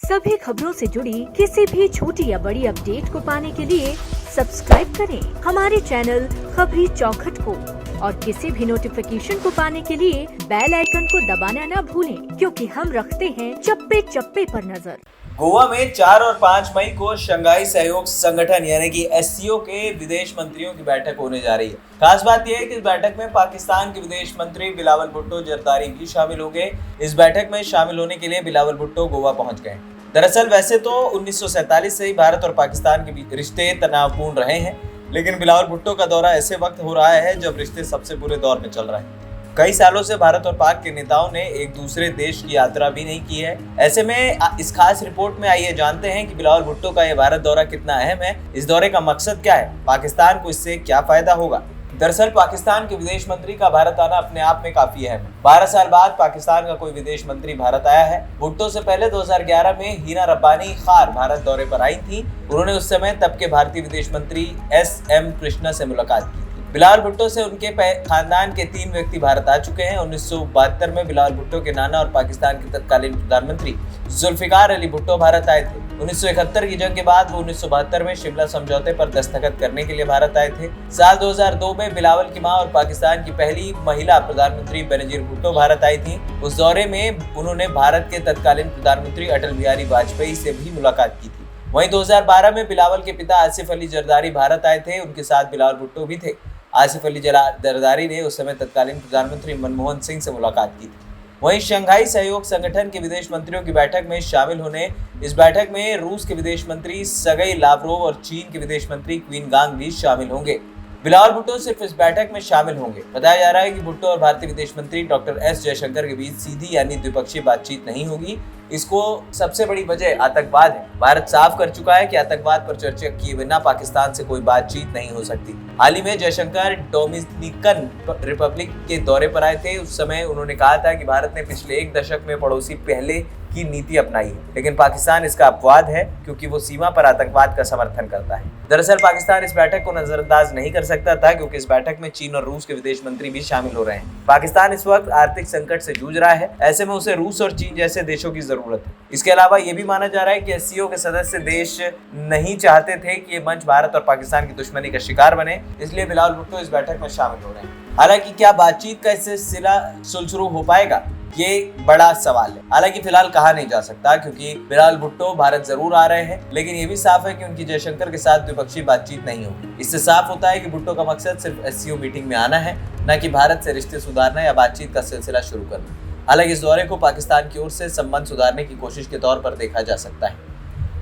सभी खबरों से जुड़ी किसी भी छोटी या बड़ी अपडेट को पाने के लिए सब्सक्राइब करें हमारे चैनल खबरी चौखट को और किसी भी नोटिफिकेशन को पाने के लिए बेल आइकन को दबाना न भूलें, क्योंकि हम रखते हैं चप्पे चप्पे पर नजर। गोवा में 4 और 5 मई को शंघाई सहयोग संगठन यानी कि एससीओ के विदेश मंत्रियों की बैठक होने जा रही है। खास बात यह है कि इस बैठक में पाकिस्तान के विदेश मंत्री बिलावल भुट्टो जरदारी भी शामिल होंगे। इस बैठक में शामिल होने के लिए बिलावल भुट्टो गोवा पहुंच गए। दरअसल वैसे तो 1947 से ही भारत और पाकिस्तान के रिश्ते तनावपूर्ण रहे हैं, लेकिन बिलावल भुट्टो का दौरा ऐसे वक्त हो रहा है जब रिश्ते सबसे बुरे दौर में चल रहे हैं। कई सालों से भारत और पाक के नेताओं ने एक दूसरे देश की यात्रा भी नहीं की है। ऐसे में इस खास रिपोर्ट में आइए जानते हैं कि बिलावल भुट्टो का यह भारत दौरा कितना अहम है, इस दौरे का मकसद क्या है, पाकिस्तान को इससे क्या फायदा होगा। दरअसल पाकिस्तान के विदेश मंत्री का भारत आना अपने आप में काफी अहम है। 12 साल बाद पाकिस्तान का कोई विदेश मंत्री भारत आया है। भुट्टो से पहले 2011 में हिना रब्बानी खार भारत दौरे पर आई थी। उन्होंने उस समय तब के भारतीय विदेश मंत्री SM कृष्णा से मुलाकात की। बिलावल भुट्टो से उनके खानदान के 3 व्यक्ति भारत आ चुके हैं। 1972 में बिलावल भुट्टो के नाना और पाकिस्तान के तत्कालीन प्रधानमंत्री जुल्फिकार अली भुट्टो भारत आए थे। 1971 की जंग के बाद वो 1972 में शिमला समझौते पर दस्तखत करने के लिए भारत आए थे। साल 2002 में बिलावल की मां और पाकिस्तान की पहली महिला प्रधानमंत्री बेनजीर भुट्टो भारत आई थी। उस दौरे में उन्होंने भारत के तत्कालीन प्रधानमंत्री अटल बिहारी वाजपेयी से भी मुलाकात की थी। वहीं 2012 में बिलावल के पिता आसिफ अली जरदारी भारत आए थे। उनके साथ बिलावल भुट्टो भी थे। आसिफ अली जरदारी ने उस समय तत्कालीन प्रधानमंत्री मनमोहन सिंह से मुलाकात की थी। वहीं शंघाई सहयोग संगठन के विदेश मंत्रियों की बैठक में शामिल होने इस बैठक में रूस के विदेश मंत्री सर्गेई लावरोव और चीन के विदेश मंत्री क्विन गांग भी शामिल होंगे। बिलावल भुट्टो सिर्फ इस बैठक में शामिल होंगे। बताया जा रहा है कि भुट्टो और भारतीय विदेश मंत्री डॉक्टर S जयशंकर के बीच सीधी यानी द्विपक्षीय बातचीत नहीं होगी। इसको सबसे बड़ी वजह आतंकवाद है। भारत साफ कर चुका है कि आतंकवाद पर चर्चा किए बिना पाकिस्तान से कोई बातचीत नहीं हो सकती। हाल ही में जयशंकर डोमिनिकन रिपब्लिक के दौरे पर आए थे। उस समय उन्होंने कहा था कि भारत ने पिछले 1 दशक में पड़ोसी पहले की नीति अपनाई है, लेकिन पाकिस्तान इसका अपवाद है क्योंकि वो सीमा पर आतंकवाद का समर्थन करता है। दरअसल पाकिस्तान इस बैठक को नजरअंदाज नहीं कर सकता था क्योंकि इस बैठक में चीन और रूस के विदेश मंत्री भी शामिल हो रहे हैं। पाकिस्तान इस वक्त आर्थिक संकट से जूझ रहा है, ऐसे में उसे रूस और चीन जैसे देशों की जरूरत है। इसके अलावा ये भी माना जा रहा है कि एससीओ के सदस्य देश नहीं चाहते थे कि ये मंच भारत और पाकिस्तान की दुश्मनी का शिकार बने, इसलिए बिलावल भुट्टो इस बैठक में शामिल हो रहे हैं। हालांकि क्या बातचीत का इससे सिला सुलझरू हो पाएगा, ये बड़ा सवाल है। हालांकि फिलहाल कहा नहीं जा सकता क्योंकि बिलावल भुट्टो भारत जरूर आ रहे हैं, लेकिन ये भी साफ है कि उनकी जयशंकर के साथ द्विपक्षीय बातचीत नहीं होगी। इससे साफ होता है कि भुट्टो का मकसद सिर्फ एससीओ मीटिंग में आना है, न कि भारत से रिश्ते सुधारना या बातचीत का सिलसिला शुरू करना। हालांकि इस दौरे को पाकिस्तान की ओर से संबंध सुधारने की कोशिश के तौर पर देखा जा सकता है।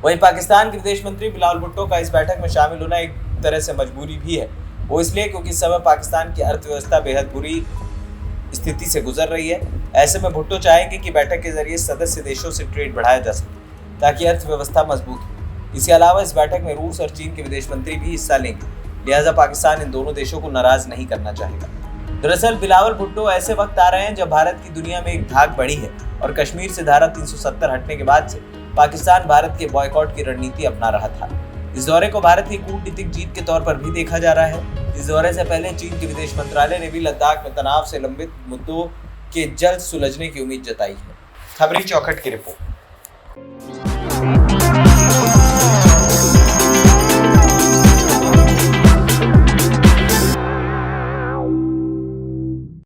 वहीं पाकिस्तान के विदेश मंत्री बिलावल भुट्टो का इस बैठक में शामिल होना एक तरह से मजबूरी भी है। वो इसलिए क्योंकि इस समय पाकिस्तान की अर्थव्यवस्था बेहद बुरी स्थिति से गुजर रही है। ऐसे में भुट्टो चाहेंगे कि बैठक के जरिए सदस्य देशों से ट्रेड बढ़ाया जा सके ताकि अर्थव्यवस्था मजबूत हो। इसके अलावा इस बैठक में रूस और चीन के विदेश मंत्री भी हिस्सा लेंगे, लिहाजा पाकिस्तान इन दोनों देशों को नाराज नहीं करना चाहेगा। दरअसल बिलावल भुट्टो ऐसे वक्त आ रहे हैं जब भारत की दुनिया में एक धाक बढ़ी है और कश्मीर से धारा 370 हटने के बाद से पाकिस्तान भारत के बॉयकॉट की रणनीति अपना रहा था। इस दौरे को भारत की कूटनीतिक जीत के तौर पर भी देखा जा रहा है। इस दौरे से पहले चीन के विदेश मंत्रालय ने भी लद्दाख में तनाव से लंबित मुद्दों के जल्द सुलझने की उम्मीद जताई है। खबरी चौखट की रिपोर्ट।